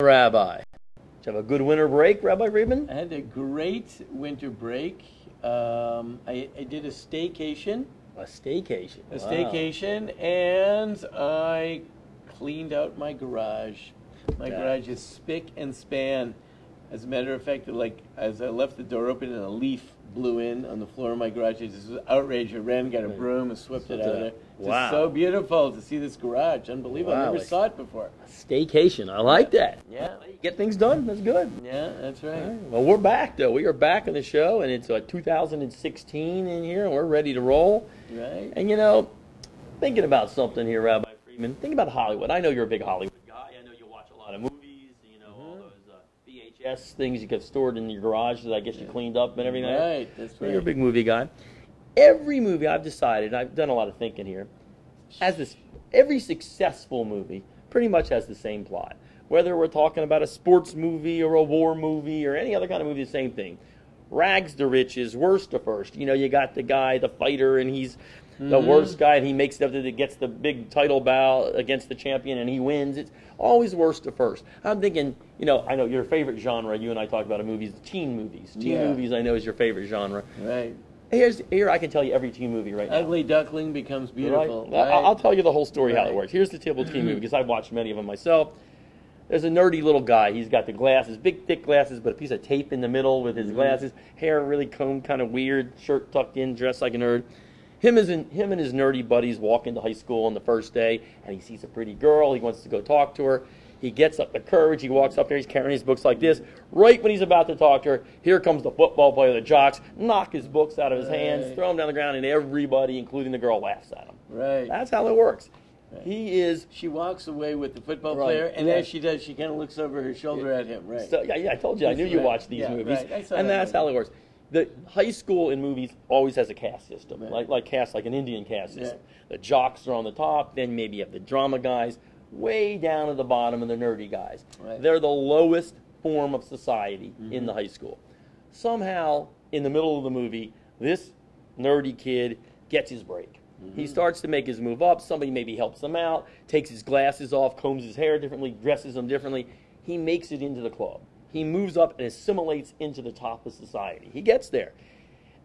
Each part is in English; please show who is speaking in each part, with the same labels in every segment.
Speaker 1: Rabbi. Did you have a good winter break, Rabbi Friedman?
Speaker 2: I had a great winter break. I did a staycation.
Speaker 1: A staycation.
Speaker 2: A
Speaker 1: Wow.
Speaker 2: staycation, and I cleaned out my garage. My garage is spick and span. As a matter of fact, as I left the door open and a leaf blew in on the floor of my garage, I just was outraged. I ran, got a broom, and swept it out of there.
Speaker 1: Wow.
Speaker 2: Just so beautiful to see this garage. Unbelievable.
Speaker 1: Wow.
Speaker 2: I never saw it before.
Speaker 1: A staycation. I like that.
Speaker 2: Yeah.
Speaker 1: You get things done. That's good.
Speaker 2: Yeah, that's right.
Speaker 1: All right. Well, we're back, though. We are back on the show, and it's 2016 in here, and we're ready to roll.
Speaker 2: Right.
Speaker 1: And, thinking about something here, Rabbi Friedman, think about Hollywood. I know you're a big Hollywood guy. I know you watch a lot of movies, all those VHS things you get stored in your garage that I guess you cleaned up and everything.
Speaker 2: Right, that's right.
Speaker 1: You're a big movie guy. Every movie I've decided, I've done a lot of thinking here, every successful movie pretty much has the same plot. Whether we're talking about a sports movie or a war movie or any other kind of movie, the same thing. Rags to riches, worst to first. You got the guy, the fighter, and he's the worst guy, and he makes it up that gets the big title bout against the champion, and he wins. It's always worst to first. I'm thinking, I know your favorite genre, you and I talked about in movies, teen movies. Teen movies, I know, is your favorite genre.
Speaker 2: Right.
Speaker 1: Here I can tell you every teen movie right now.
Speaker 2: Ugly Duckling becomes beautiful.
Speaker 1: Right? I'll tell you the whole story how it works. Here's the typical teen movie, because I've watched many of them myself. There's a nerdy little guy. He's got the glasses, big thick glasses, but a piece of tape in the middle with his glasses, hair really combed, kind of weird, shirt tucked in, dressed like a nerd. Him and his nerdy buddies walk into high school on the first day, and he sees a pretty girl. He wants to go talk to her. He gets up the courage. He walks up there. He's carrying his books like this. Right when he's about to talk to her, here comes the football player, the jocks, knock his books out of his hands, throw them down the ground, and everybody, including the girl, laughs at him.
Speaker 2: Right.
Speaker 1: That's how it works.
Speaker 2: Right. She walks away with the football player, and as she does, she kind of looks over her shoulder at him. Right.
Speaker 1: So, I told you. I knew you watched these movies.
Speaker 2: Right.
Speaker 1: And that's how it works. The high school in movies always has a caste system, like an Indian caste system. The jocks are on the top, then maybe you have the drama guys, way down at the bottom, and the nerdy guys. Right. They're the lowest form of society in the high school. Somehow, in the middle of the movie, this nerdy kid gets his break. He starts to make his move up. Somebody maybe helps him out, takes his glasses off, combs his hair differently, dresses him differently. He makes it into the club. He moves up and assimilates into the top of society. He gets there.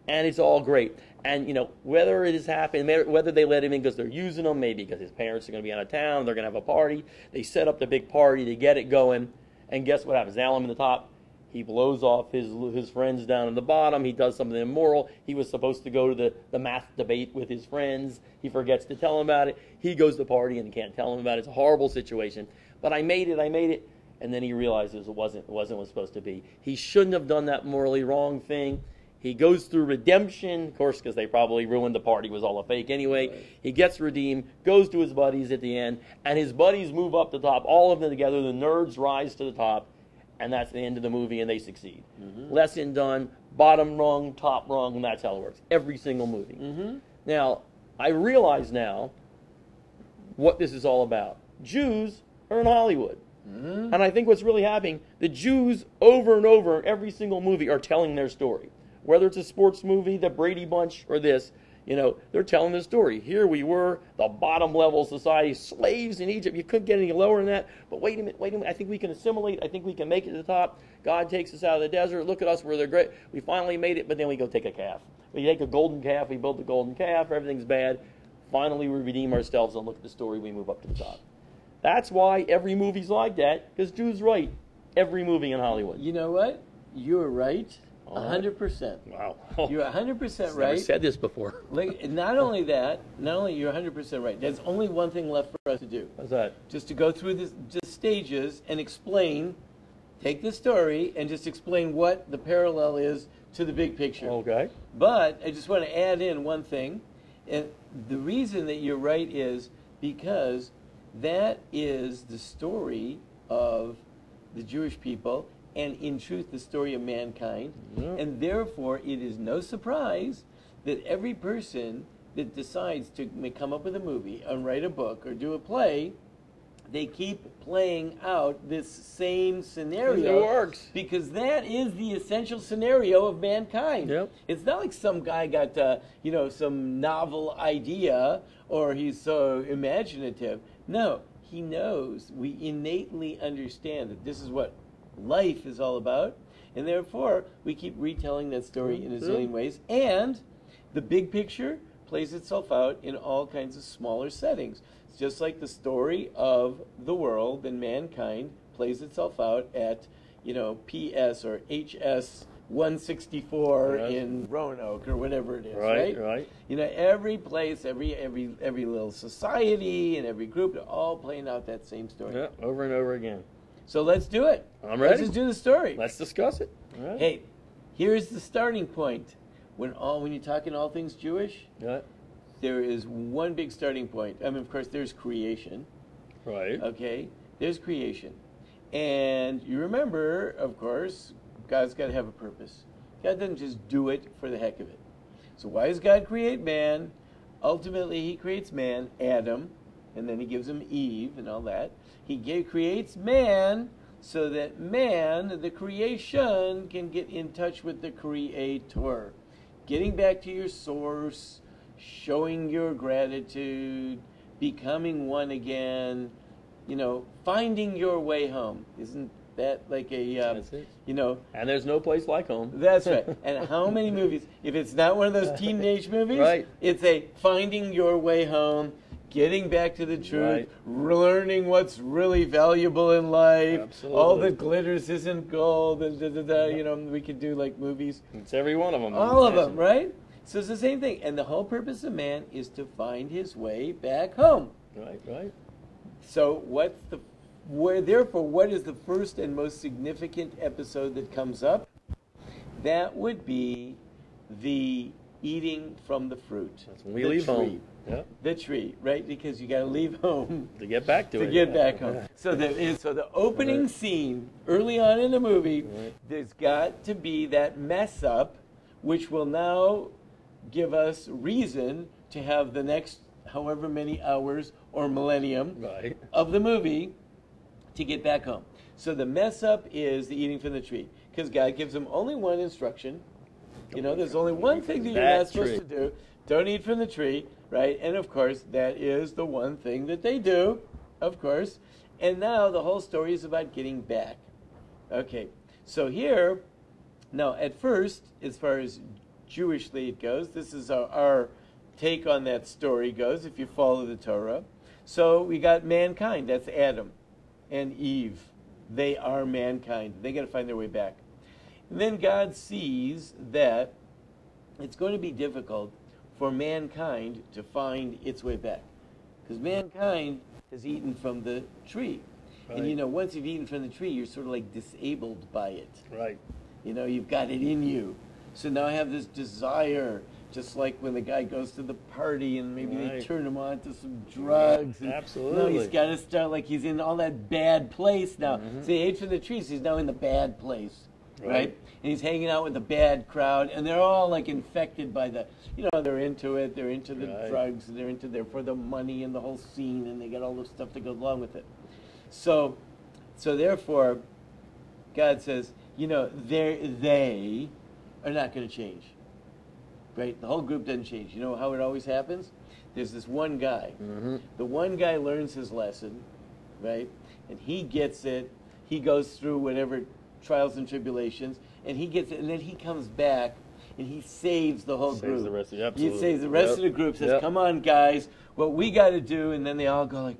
Speaker 1: And it's all great. And, whether it has happened, whether they let him in because they're using him, maybe because his parents are going to be out of town, they're going to have a party. They set up the big party, they get it going. And guess what happens? Now I'm in the top. He blows off his friends down in the bottom. He does something immoral. He was supposed to go to the math debate with his friends. He forgets to tell them about it. He goes to the party and can't tell them about it. It's a horrible situation. But I made it. And then he realizes it wasn't what it was supposed to be. He shouldn't have done that morally wrong thing. He goes through redemption, of course, because they probably ruined the party. It was all a fake anyway. Right. He gets redeemed, goes to his buddies at the end, and his buddies move up the top, all of them together. The nerds rise to the top, and that's the end of the movie, and they succeed. Lesson done, bottom rung, top rung, and that's how it works. Every single movie. Now, I realize now what this is all about. Jews are in Hollywood. And I think what's really happening, the Jews over and over in every single movie are telling their story. Whether it's a sports movie, the Brady Bunch, or this, they're telling the story. Here we were, the bottom level of society, slaves in Egypt. You couldn't get any lower than that. But wait a minute, I think we can assimilate. I think we can make it to the top. God takes us out of the desert. Look at us, we're the great. We finally made it, but then we go take a calf. We take a golden calf, we build the golden calf, everything's bad. Finally, we redeem ourselves and look at the story, we move up to the top. That's why every movie's like that, because Drew's right. Every movie in Hollywood.
Speaker 2: You know what? You're right. 100%.
Speaker 1: Wow.
Speaker 2: You're 100% right.
Speaker 1: Never said this before.
Speaker 2: Not only you're 100% right. There's only one thing left for us to do.
Speaker 1: What's that?
Speaker 2: Just to go through the stages and take the story and just explain what the parallel is to the big picture.
Speaker 1: Okay.
Speaker 2: But I just want to add in one thing. And the reason that you're right is because that is the story of the Jewish people, and in truth, the story of mankind. And therefore, it is no surprise that every person that decides to come up with a movie and write a book or do a play, they keep playing out this same scenario.
Speaker 1: It works.
Speaker 2: Because that is the essential scenario of mankind.
Speaker 1: Yep.
Speaker 2: It's not like some guy got, some novel idea or he's so imaginative. No, he knows, we innately understand that this is what life is all about, and therefore we keep retelling that story in a zillion ways, and the big picture plays itself out in all kinds of smaller settings. It's just like the story of the world and mankind plays itself out at, PS or HS 164 in Roanoke or whatever it is, right?
Speaker 1: Right.
Speaker 2: Every place, every little society and every group, they're all playing out that same story.
Speaker 1: Yeah, over and over again.
Speaker 2: So let's do it.
Speaker 1: I'm ready.
Speaker 2: Let's just do the story.
Speaker 1: Let's discuss it. All right.
Speaker 2: Hey, here's the starting point. When you're talking all things Jewish, there is one big starting point. I mean, of course, there's creation.
Speaker 1: Right.
Speaker 2: Okay? There's creation. And you remember, of course, God's got to have a purpose. God doesn't just do it for the heck of it. So why does God create man? Ultimately, he creates man, Adam, and then he gives him Eve and all that. He creates man so that man, the creation, can get in touch with the Creator. Getting back to your source, showing your gratitude, becoming one again, finding your way home. Isn't that like
Speaker 1: That's it. And there's no place like home.
Speaker 2: That's right. And how many movies, if it's not one of those teenage movies,
Speaker 1: Right.
Speaker 2: It's a finding your way home, getting back to the truth, learning what's really valuable in life.
Speaker 1: Absolutely.
Speaker 2: All that glitters isn't gold, and we could do like movies.
Speaker 1: It's every one of them.
Speaker 2: All of them, right? So it's the same thing. And the whole purpose of man is to find his way back home.
Speaker 1: Right.
Speaker 2: So therefore, what is the first and most significant episode that comes up? That would be the eating from the fruit.
Speaker 1: That's when we leave home. Yeah.
Speaker 2: The tree, right? Because you got to leave home
Speaker 1: To get back to it.
Speaker 2: to get back home. So the opening scene early on in the movie, there's got to be that mess up, which will now give us reason to have the next however many hours or millennium of the movie to get back home. So the mess up is the eating from the tree, because God gives them only one instruction. There's only one thing that you're not supposed to do. Don't eat from the tree, right? And of course, that is the one thing that they do, of course. And now the whole story is about getting back. Okay, so here, now at first, as far as Jewishly it goes, this is our take on that story goes, if you follow the Torah. So we got mankind, that's Adam and Eve. They are mankind. They got to find their way back. And then God sees that it's going to be difficult for mankind to find its way back, because mankind has eaten from the tree. Right. And once you've eaten from the tree, you're sort of like disabled by it.
Speaker 1: Right.
Speaker 2: You've got it in you. So now I have this desire, just like when the guy goes to the party and maybe they turn him on to some drugs. And
Speaker 1: absolutely.
Speaker 2: No, he's got to start like he's in all that bad place now. So he ate from the trees, he's now in the bad place, right? And he's hanging out with the bad crowd, and they're all like infected by they're into it, they're into the drugs, they're into for the money and the whole scene, and they got all the stuff that goes along with it. So therefore, God says, they are not going to change. Right? The whole group doesn't change. You know how it always happens? There's this one guy. The one guy learns his lesson, right? And he gets it. He goes through whatever trials and tribulations, and he gets it, and then he comes back, and he saves the whole group.
Speaker 1: The rest of
Speaker 2: He saves the rest of the group, says, come on, guys, what we got to do, and then they all go like,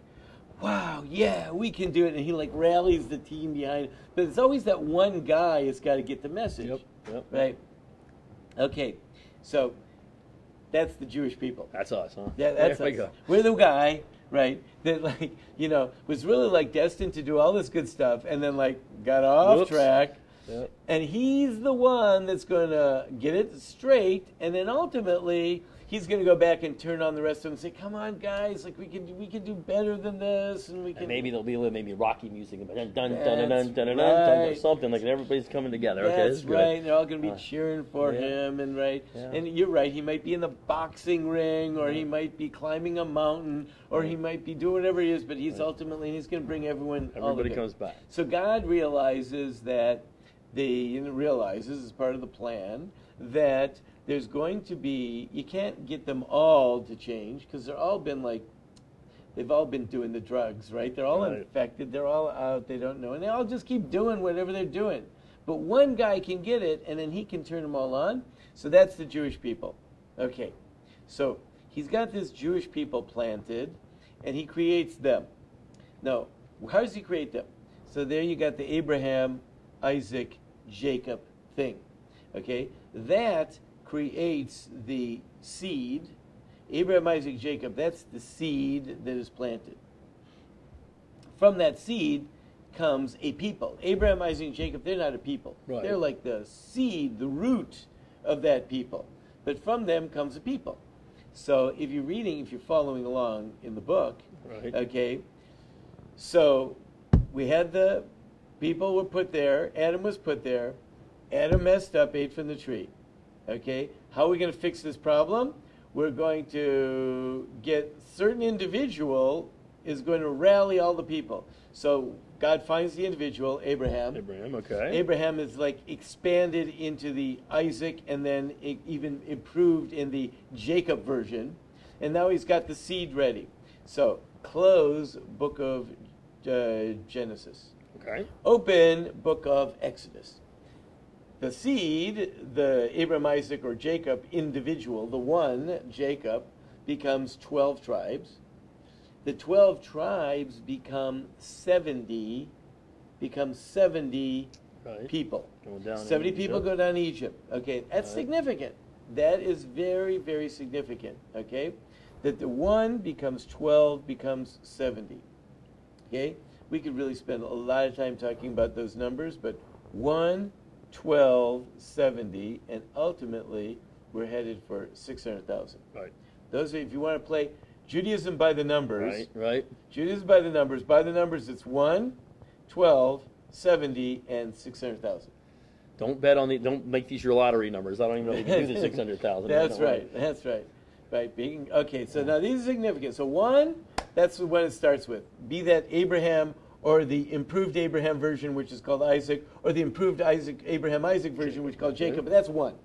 Speaker 2: wow, yeah, we can do it, and he like rallies the team behind it. But it's always that one guy has got to get the message, right? Okay. So that's the Jewish people.
Speaker 1: That's us, huh?
Speaker 2: Yeah, that's us. We're the guy, right, that was really destined to do all this good stuff and then got off track. Yep. And he's the one that's going to get it straight, and then ultimately he's going to go back and turn on the rest of them and say, "Come on, guys! We can do better than this, and we can."
Speaker 1: And maybe there'll be a little rocky music, dun dun dun dun dun dun dun, something like that. Everybody's coming together. Okay,
Speaker 2: that's right. They're all going to be cheering for him, and and you're right. He might be in the boxing ring, or he might be climbing a mountain, or he might be doing whatever he is. But he's ultimately he's going to bring everyone.
Speaker 1: Everybody comes back.
Speaker 2: So God realizes that realizes as part of the plan that there's going to be, you can't get them all to change, because they're all been they've all been doing the drugs, right? They're all
Speaker 1: Right.
Speaker 2: infected. They're all out. They don't know. And they all just keep doing whatever they're doing. But one guy can get it, and then he can turn them all on. So that's the Jewish people. Okay. So he's got this Jewish people planted, and he creates them. Now, how does he create them? So there you got the Abraham, Isaac, Jacob thing. Okay? That creates the seed. Abraham, Isaac, Jacob, that's the seed that is planted. From that seed comes a people. Abraham, Isaac, and Jacob, they're not a people.
Speaker 1: Right.
Speaker 2: They're like the seed, the root of that people. But from them comes a people. So if you're following along in the book,
Speaker 1: Right.
Speaker 2: okay, so we had the people were put there, Adam was put there, Adam messed up, ate from the tree. Okay, how are we going to fix this problem? We're going to get certain individual is going to rally all the people. So God finds the individual, Abraham.
Speaker 1: Abraham, okay.
Speaker 2: Abraham is like expanded into the Isaac and then even improved in the Jacob version. And now he's got the seed ready. So close book of Genesis.
Speaker 1: Okay.
Speaker 2: Open book of Exodus. The seed, the Abraham, Isaac, or Jacob individual, the one, Jacob, becomes 12 tribes. The 12 tribes become 70
Speaker 1: Right.
Speaker 2: people.
Speaker 1: Going down
Speaker 2: 70
Speaker 1: in
Speaker 2: people
Speaker 1: Egypt.
Speaker 2: go down to Egypt. Okay, that's
Speaker 1: Right.
Speaker 2: significant. That is very, very significant. Okay, that the one becomes 12 becomes 70. Okay, we could really spend a lot of time talking about those numbers, but 1, 12, 70, and ultimately we're headed for 600,000.
Speaker 1: Right.
Speaker 2: Those are, if you want to play Judaism by the numbers,
Speaker 1: Right. Right.
Speaker 2: Judaism by the numbers it's 1, 12, 70, and 600,000.
Speaker 1: Don't make these your lottery numbers. I don't even know if you can do the 600,000.
Speaker 2: That's right. That's right. Right. Okay. So now these are significant. So 1, that's what it starts with. Be that Abraham or the improved Abraham version, which is called Isaac, or the improved Abraham Isaac version, which is called Jacob. But that's 1.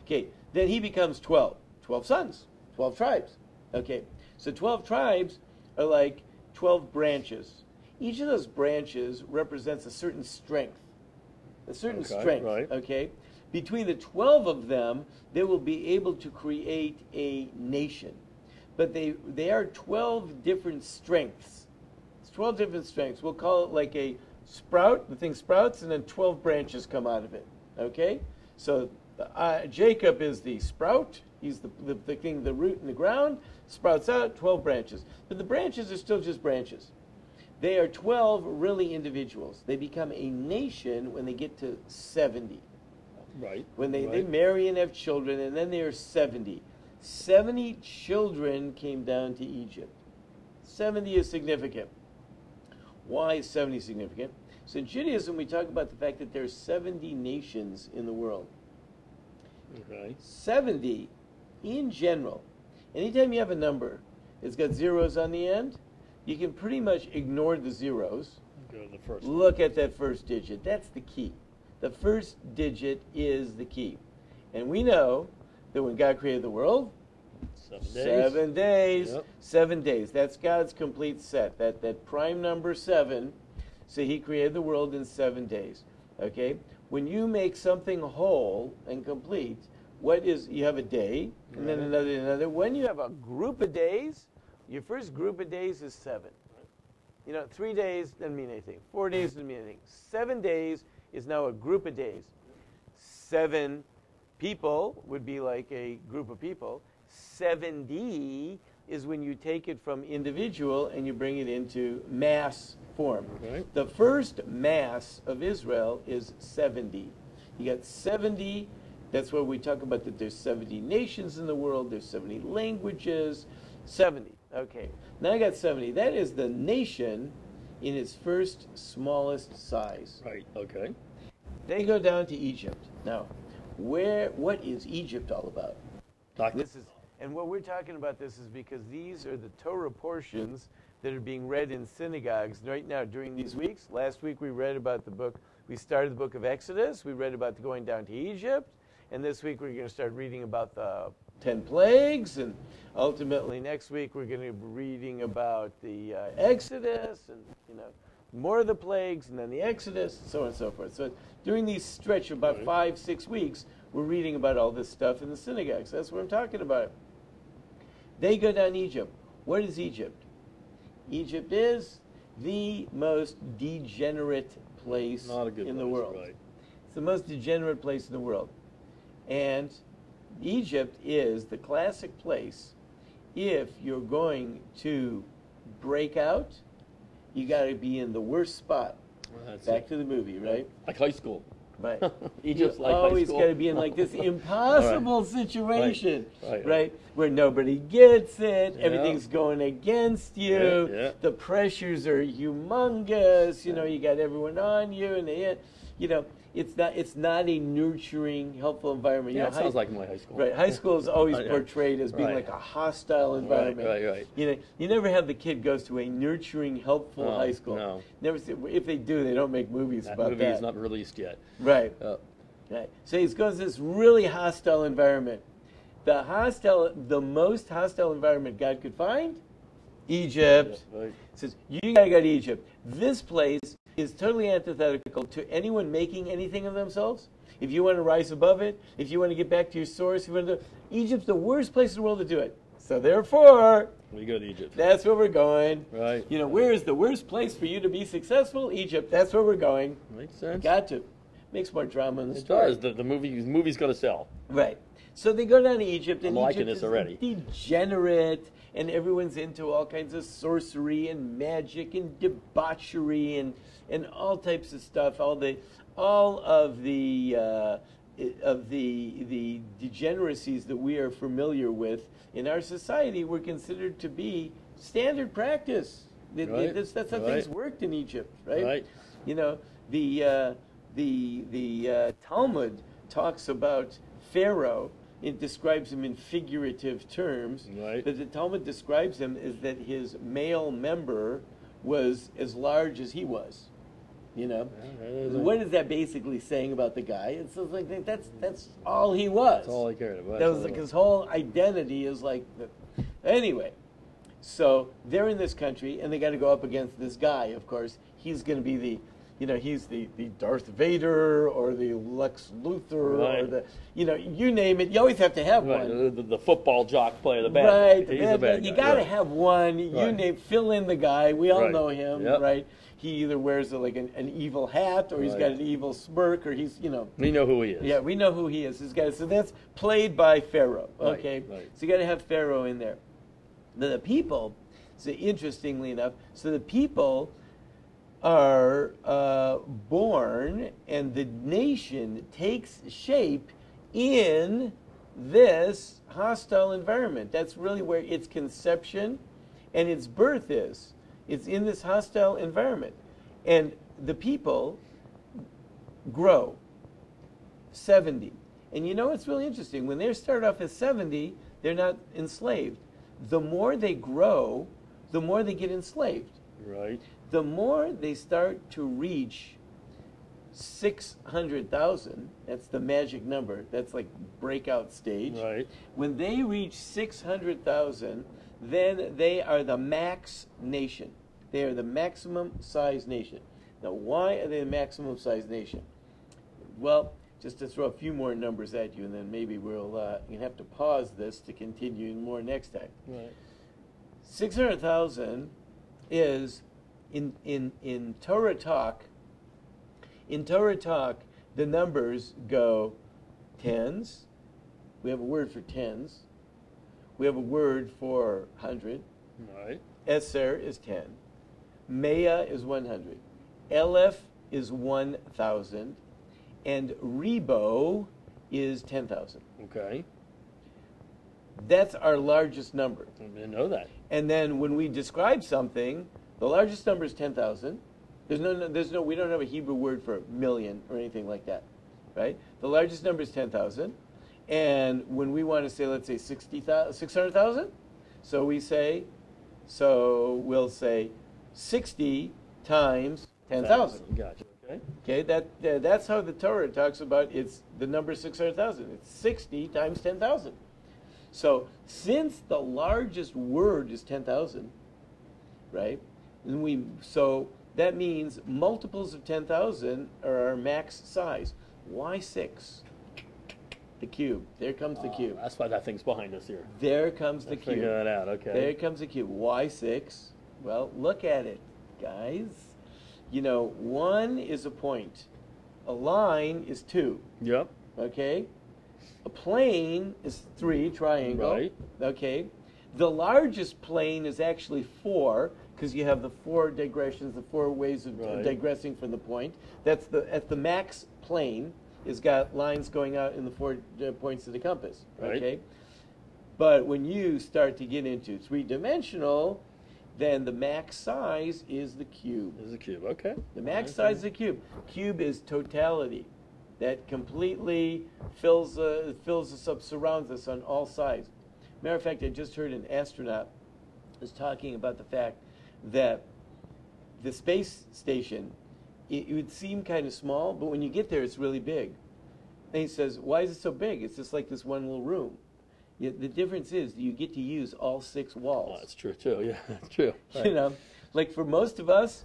Speaker 2: Okay. Then he becomes 12. 12 sons. 12 tribes. Okay. So 12 tribes are like 12 branches. Each of those branches represents a certain strength. A certain strength.
Speaker 1: Right.
Speaker 2: Okay. Between the 12 of them, they will be able to create a nation. But they are 12 different strengths. It's 12 different strengths. We'll call it like a sprout. The thing sprouts, and then 12 branches come out of it. Okay? So Jacob is the sprout. He's the thing, the root in the ground. Sprouts out, 12 branches. But the branches are still just branches. They are 12 really individuals. They become a nation when they get to 70.
Speaker 1: Right.
Speaker 2: When they
Speaker 1: right.
Speaker 2: marry and have children, and then they are 70. 70 children came down to Egypt. 70 is significant. Why is 70 significant? So in Judaism, we talk about the fact that there are 70 nations in the world.
Speaker 1: Okay.
Speaker 2: 70, in general, anytime you have a number, it's got zeros on the end, you can pretty much ignore the zeros.
Speaker 1: Go to the first.
Speaker 2: Look at that first digit. That's the key. The first digit is the key. And we know that when God created the world,
Speaker 1: 7 days.
Speaker 2: 7 days.
Speaker 1: Yep.
Speaker 2: 7 days. That's God's complete set. That prime number 7. So he created the world in 7 days. Okay? When you make something whole and complete, you have a day, and then another. When you have a group of days, your first group of days is 7. 3 days doesn't mean anything. 4 days doesn't mean anything. 7 days is now a group of days. 7 people would be like a group of people. 70 is when you take it from individual and you bring it into mass form.
Speaker 1: Okay.
Speaker 2: The first mass of Israel is 70. You got 70. That's where we talk about that there's 70 nations in the world. There's 70 languages. 70. Okay. Now I got 70. That is the nation in its first smallest size.
Speaker 1: Right. Okay.
Speaker 2: They go down to Egypt. Now, what is Egypt all about? And what we're talking about this is because these are the Torah portions that are being read in synagogues right now during these weeks. Last week we read about we started the book of Exodus. We read about going down to Egypt. And this week we're going to start reading about the 10 plagues, and ultimately next week we're going to be reading about the Exodus, and more of the plagues, and then the Exodus, and so on and so forth. So during these stretch of about 5-6 weeks, we're reading about all this stuff in the synagogues. That's what I'm talking about. They go down Egypt. What is Egypt? Egypt is the most degenerate place in the world.
Speaker 1: Right.
Speaker 2: It's the most degenerate place in the world. And Egypt is the classic place. If you're going to break out, you got to be in the worst spot.
Speaker 1: Well,
Speaker 2: Back to the movie, right?
Speaker 1: Like high school.
Speaker 2: Right.
Speaker 1: Egypt's
Speaker 2: you
Speaker 1: like high
Speaker 2: always
Speaker 1: school.
Speaker 2: got to be in like this impossible situation,
Speaker 1: Right.
Speaker 2: Where nobody gets it,
Speaker 1: Yeah.
Speaker 2: everything's going against you,
Speaker 1: Yeah.
Speaker 2: the pressures are humongous. You got everyone on you, and it's not a nurturing, helpful environment.
Speaker 1: Yeah, it sounds like my high school.
Speaker 2: Right, high school is always
Speaker 1: Yeah.
Speaker 2: portrayed as being
Speaker 1: Right.
Speaker 2: like a hostile environment.
Speaker 1: Right.
Speaker 2: You never have the kid goes to a nurturing, helpful
Speaker 1: No,
Speaker 2: high school.
Speaker 1: no.
Speaker 2: Never. If they do, they don't make movies
Speaker 1: That
Speaker 2: about
Speaker 1: movie
Speaker 2: that.
Speaker 1: is not released yet.
Speaker 2: Right. Right. So he goes to this really hostile environment. The most hostile environment God could find, Egypt.
Speaker 1: Yeah, right.
Speaker 2: Says, you gotta go to Egypt. This place is totally antithetical to anyone making anything of themselves. If you want to rise above it, if you want to get back to your source, Egypt's the worst place in the world to do it. So therefore,
Speaker 1: We go to Egypt.
Speaker 2: that's where we're going.
Speaker 1: Right.
Speaker 2: Where is the worst place for you to be successful? Egypt. That's where we're going.
Speaker 1: Makes sense.
Speaker 2: Got to. Makes more drama in the
Speaker 1: It
Speaker 2: story.
Speaker 1: does. The movie's got to sell.
Speaker 2: Right. So they go down to Egypt, and
Speaker 1: I'm liking
Speaker 2: Egypt
Speaker 1: this
Speaker 2: is
Speaker 1: already.
Speaker 2: degenerate, and everyone's into all kinds of sorcery and magic and debauchery and all types of stuff. All of the degeneracies that we are familiar with in our society were considered to be standard practice.
Speaker 1: Right.
Speaker 2: That's how things worked in Egypt, right?
Speaker 1: Right.
Speaker 2: The Talmud talks about Pharaoh. It describes him in figurative terms.
Speaker 1: Right.
Speaker 2: But the Talmud describes him as that his male member was as large as he was. What is that basically saying about the guy? It's just like that's all he was.
Speaker 1: That's all I cared about.
Speaker 2: That was like his whole identity is like. Anyway, so they're in this country, and they got to go up against this guy. Of course, he's going to be he's the Darth Vader or the Lex Luthor or the, you name it. You always have to have one.
Speaker 1: The football jock player, the bad guy. He's the bad guy.
Speaker 2: You got to have one. You fill in the guy. We all know him, right? He either wears an evil hat, or he's got an evil smirk, or he's,
Speaker 1: We know who he is.
Speaker 2: Yeah, we know who he is. This guy. So that's played by Pharaoh. Okay,
Speaker 1: Right.
Speaker 2: So you got to have Pharaoh in there. The people. So interestingly enough, the people are born, and the nation takes shape in this hostile environment. That's really where its conception and its birth is. It's in this hostile environment. And the people grow 70. And it's really interesting. When they start off as 70, they're not enslaved. The more they grow, the more they get enslaved.
Speaker 1: Right.
Speaker 2: The more they start to reach 600,000, that's the magic number, that's like breakout stage.
Speaker 1: Right.
Speaker 2: When they reach 600,000, then they are the max nation. They are the maximum size nation. Now, why are they the maximum size nation? Well, just to throw a few more numbers at you, and then maybe we'll you have to pause this to continue more next time.
Speaker 1: Right.
Speaker 2: 600,000 is in Torah talk. In Torah talk, the numbers go tens. We have a word for tens. We have a word for 100.
Speaker 1: Right.
Speaker 2: Eser is 10. Mea is 100. Elef is 1,000. And Rebo is 10,000.
Speaker 1: Okay.
Speaker 2: That's our largest number.
Speaker 1: I didn't know that.
Speaker 2: And then when we describe something, the largest number is 10,000. We don't have a Hebrew word for million or anything like that, right? The largest number is 10,000. And when we want to say, let's say 600,000, we'll say 60 times 10,000.
Speaker 1: Gotcha. Okay.
Speaker 2: Okay, that's how the Torah talks about the number 600,000. It's 60 times 10,000. So since the largest word is 10,000, right? So that means multiples of 10,000 are our max size. Why 6? The cube. There comes the cube.
Speaker 1: That's why that thing's behind us here.
Speaker 2: There comes the cube.
Speaker 1: Figure that out, okay.
Speaker 2: There comes the cube. Why 6? Well, look at it, guys. 1 is a point. A line is 2.
Speaker 1: Yep.
Speaker 2: Okay? A plane is 3, triangle.
Speaker 1: Right.
Speaker 2: Okay? The largest plane is actually 4, because you have the 4 digressions, the 4 ways of digressing from the point. That's the max plane. Has got lines going out in the 4 points of the compass. Okay?
Speaker 1: Right.
Speaker 2: But when you start to get into 3-dimensional, then the max size is the cube.
Speaker 1: Is the cube, okay.
Speaker 2: The max size is the cube. Cube is totality. That completely fills us up, surrounds us on all sides. Matter of fact, I just heard an astronaut was talking about the fact that the space station, it would seem kind of small, but when you get there, it's really big. And he says, why is it so big? It's just like this one little room. Yet the difference is you get to use all 6 walls.
Speaker 1: Oh, that's true, too. Yeah, that's true. Right.
Speaker 2: Like for most of us,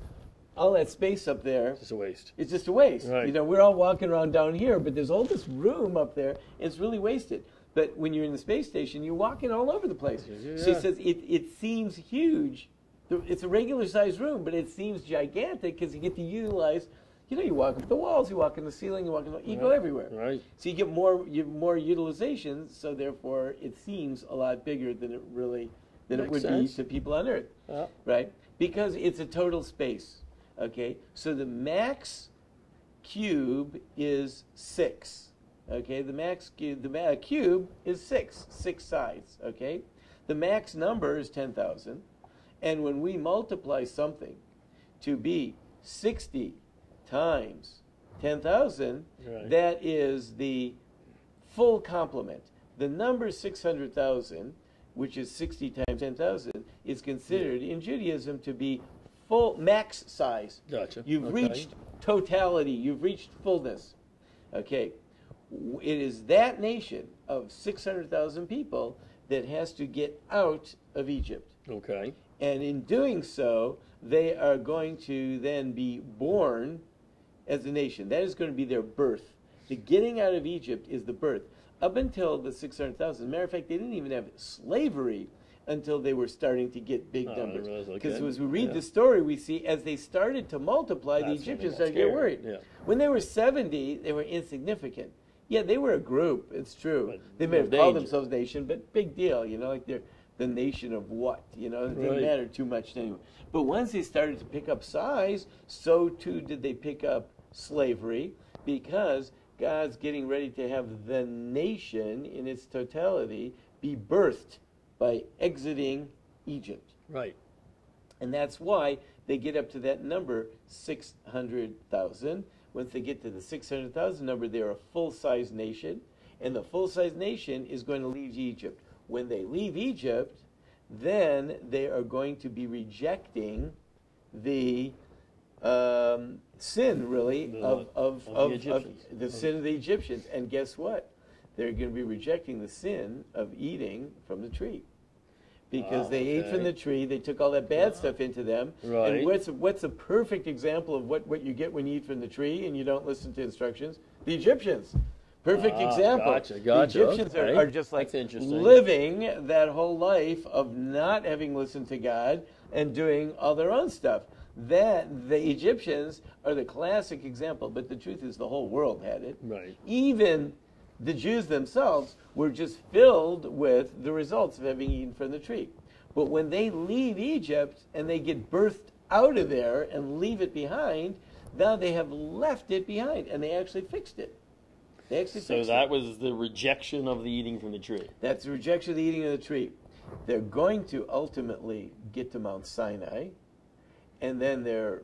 Speaker 2: all that space up there,
Speaker 1: it's just a waste.
Speaker 2: It's just a waste.
Speaker 1: Right.
Speaker 2: We're all walking around down here, but there's all this room up there, and it's really wasted. But when you're in the space station, you're walking all over the place.
Speaker 1: Yeah.
Speaker 2: So he says it seems huge. It's a regular-sized room, but it seems gigantic because you get to utilize. You walk up the walls, you walk in the ceiling, you go everywhere.
Speaker 1: Right.
Speaker 2: So you get more utilization. So therefore, it seems a lot bigger than it would be to people on Earth, right? Because it's a total space. Okay. So the max cube is 6. Okay. The cube is 6 sides. Okay. The max number is 10,000. And when we multiply something to be 60 times 10,000, that is the full complement. The number 600,000, which is 60 times 10,000, is considered in Judaism to be full max size.
Speaker 1: Gotcha.
Speaker 2: You've reached totality. You've reached fullness. Okay. It is that nation of 600,000 people that has to get out of Egypt.
Speaker 1: Okay.
Speaker 2: And in doing so, they are going to then be born as a nation. That is going to be their birth. The getting out of Egypt is the birth. Up until the 600,000. Matter of fact, they didn't even have slavery until they were starting to get big numbers. Because as we read the story, we see as they started to multiply, the Egyptians started to get worried. Yeah. When they were 70, they were insignificant. Yeah, they were a group, it's true. But they may have called themselves nation, but big deal, like they're the nation of what? It didn't matter too much anyway. But once they started to pick up size, so too did they pick up slavery, because God's getting ready to have the nation in its totality be birthed by exiting Egypt.
Speaker 1: Right.
Speaker 2: And that's why they get up to that number, 600,000. Once they get to the 600,000 number, they're a full-size nation, and the full-size nation is going to leave Egypt. When they leave Egypt, then they are going to be rejecting the sin, really, of the sin of the Egyptians. And guess what? They're going to be rejecting the sin of eating from the tree. Because they ate from the tree, they took all that bad stuff into them. Right. And what's a perfect example of what you get when you eat from the tree and you don't listen to instructions? The Egyptians. Perfect example.
Speaker 1: Gotcha.
Speaker 2: The Egyptians are just like living that whole life of not having listened to God and doing all their own stuff. That the Egyptians are the classic example, but the truth is the whole world had it.
Speaker 1: Right.
Speaker 2: Even the Jews themselves were just filled with the results of having eaten from the tree. But when they leave Egypt and they get birthed out of there and leave it behind, now they have left it behind, and they actually fixed it.
Speaker 1: So that was the rejection of the eating from the tree.
Speaker 2: That's the rejection of the eating of the tree. They're going to ultimately get to Mount Sinai, and then they're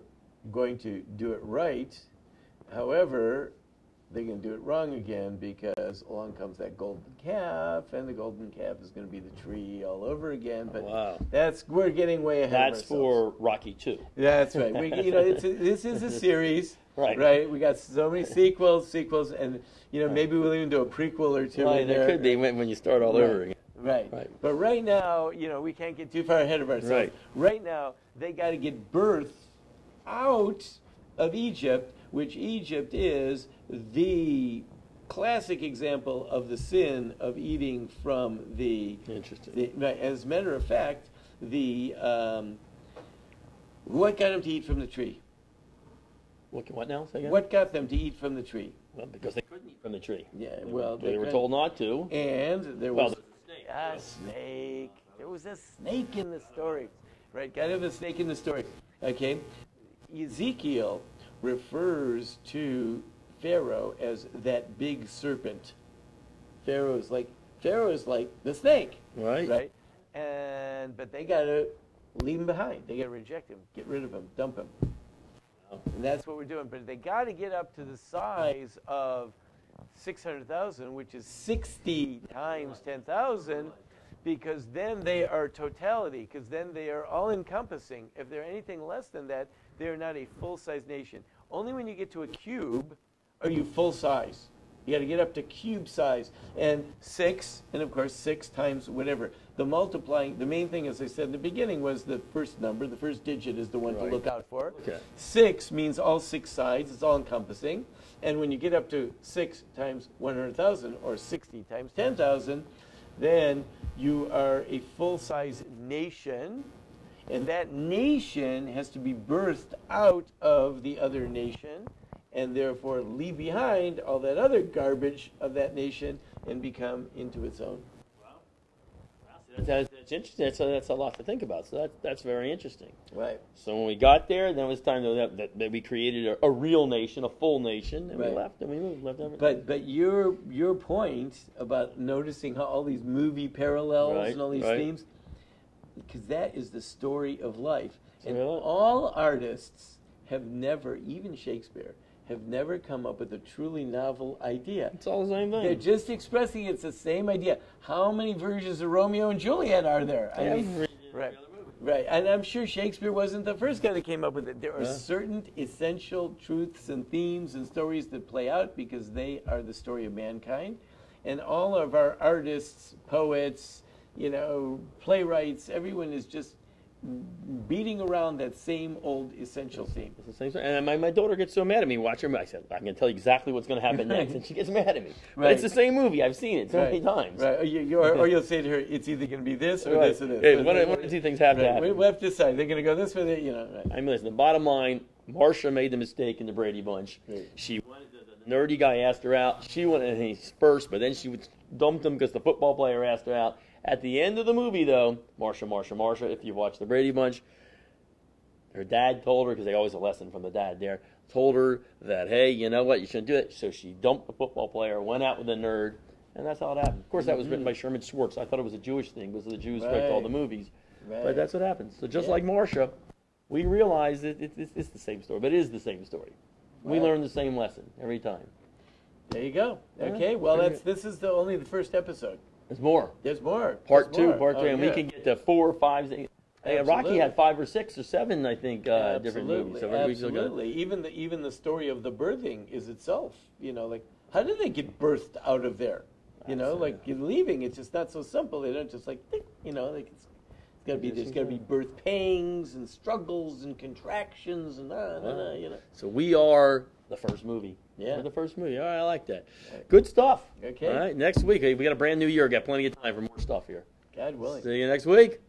Speaker 2: going to do it right. However, they're going to do it wrong again, because along comes that golden calf, and the golden calf is going to be the tree all over again. But we're getting way ahead of ourselves.
Speaker 1: That's for Rocky 2.
Speaker 2: That's right. This is a series, right? We got so many sequels, and maybe we'll even do a prequel or two.
Speaker 1: There could be when you start all over again.
Speaker 2: Right.
Speaker 1: Right.
Speaker 2: But right now, we can't get too far ahead of ourselves.
Speaker 1: Right.
Speaker 2: Right now, they got to get birth out of Egypt, which Egypt is the classic example of the sin of eating from the.
Speaker 1: Interesting.
Speaker 2: Right. As a matter of fact, what got them to eat from the tree?
Speaker 1: What now? Say again?
Speaker 2: What got them to eat from the tree?
Speaker 1: Well, because they couldn't eat from the tree.
Speaker 2: Yeah,
Speaker 1: They were told not to.
Speaker 2: And there was
Speaker 1: a
Speaker 2: snake. There was a snake in the story. Right, got to have a snake in the story. Okay? Ezekiel refers to Pharaoh as that big serpent. Pharaoh is like the snake.
Speaker 1: Right.
Speaker 2: Right? But they got to leave him behind. They got to reject him, get rid of him, dump him. And that's what we're doing. But they got to get up to the size of 600,000, which is 60 times 10,000, because then they are totality, because then they are all-encompassing. If they're anything less than that, they are not a full-size nation. Only when you get to a cube are you full-size. You got to get up to cube size. And 6, and of course 6 times whatever. The multiplying, the main thing, as I said in the beginning, was the first number. The first digit is the one to look out for.
Speaker 1: Okay.
Speaker 2: 6 means all 6 sides. It's all-encompassing. And when you get up to 6 times 100,000, or 60 times 10,000, then you are a full-size nation. And that nation has to be birthed out of the other nation, and therefore leave behind all that other garbage of that nation and become into its own.
Speaker 1: Wow. That's interesting. That's a lot to think about. So that's very interesting.
Speaker 2: Right.
Speaker 1: So when we got there, then it was time that we created a real nation, a full nation, and
Speaker 2: Right.
Speaker 1: we left and we moved, left everything.
Speaker 2: But your point about noticing how all these movie parallels
Speaker 1: Right,
Speaker 2: and all these
Speaker 1: right.
Speaker 2: themes, because that is the story of life. And
Speaker 1: Story of life.
Speaker 2: all artists have never, even Shakespeare, have never come up with a truly novel idea.
Speaker 1: It's all the same thing.
Speaker 2: They're just expressing it's the same idea. How many versions of Romeo and Juliet are there? I mean, right. Right, and I'm sure Shakespeare wasn't the first guy that came up with it. There are certain essential truths and themes and stories that play out because they are the story of mankind. And all of our artists, poets, playwrights, everyone is just beating around that same old essential theme.
Speaker 1: It's the same thing. And my daughter gets so mad at me watching her. I said, I'm going to tell you exactly what's going to happen next. And she gets mad at me. But it's the same movie. I've seen it so many times.
Speaker 2: Right. Or you'll say to her, it's either going to be this or this or this.
Speaker 1: Hey, one of two things have to happen.
Speaker 2: We have to decide. They're going to go this way, Right.
Speaker 1: I mean, listen, the bottom line, Marcia made the mistake in the Brady Bunch.
Speaker 2: Right.
Speaker 1: She wanted the nerdy guy asked her out. She wanted him first, but then she dumped him because the football player asked her out. At the end of the movie, though, Marcia, if you watch the Brady Bunch, her dad told her, because they always a lesson from the dad there, told her that, hey, you know what, you shouldn't do it. So she dumped the football player, went out with a nerd, and that's how it happened. Of course, that was written by Sherman Schwartz. I thought it was a Jewish thing because the Jews write all the movies.
Speaker 2: Right.
Speaker 1: But that's what happens. So just like Marcia, we realize that it's the same story, but it is the same story. We learn the same lesson every time.
Speaker 2: There you go. Okay, well, this is only the first episode.
Speaker 1: There's more.
Speaker 2: There's more.
Speaker 1: Part 2, part 3, and we can get to 4 or 5. Rocky had 5 or 6 or 7, I think, different movies. So
Speaker 2: Absolutely. Even the story of the birthing is itself. How did they get birthed out of there? You're leaving. It's just not so simple. They don't just it's got to be. There's got to be birth pangs and struggles and contractions and
Speaker 1: So we are the first movie.
Speaker 2: Yeah.
Speaker 1: We're the first movie. All right, I like that. Good stuff.
Speaker 2: Okay.
Speaker 1: All right, next week. We got a brand new year. Got plenty of time for more stuff here.
Speaker 2: God willing.
Speaker 1: See you next week.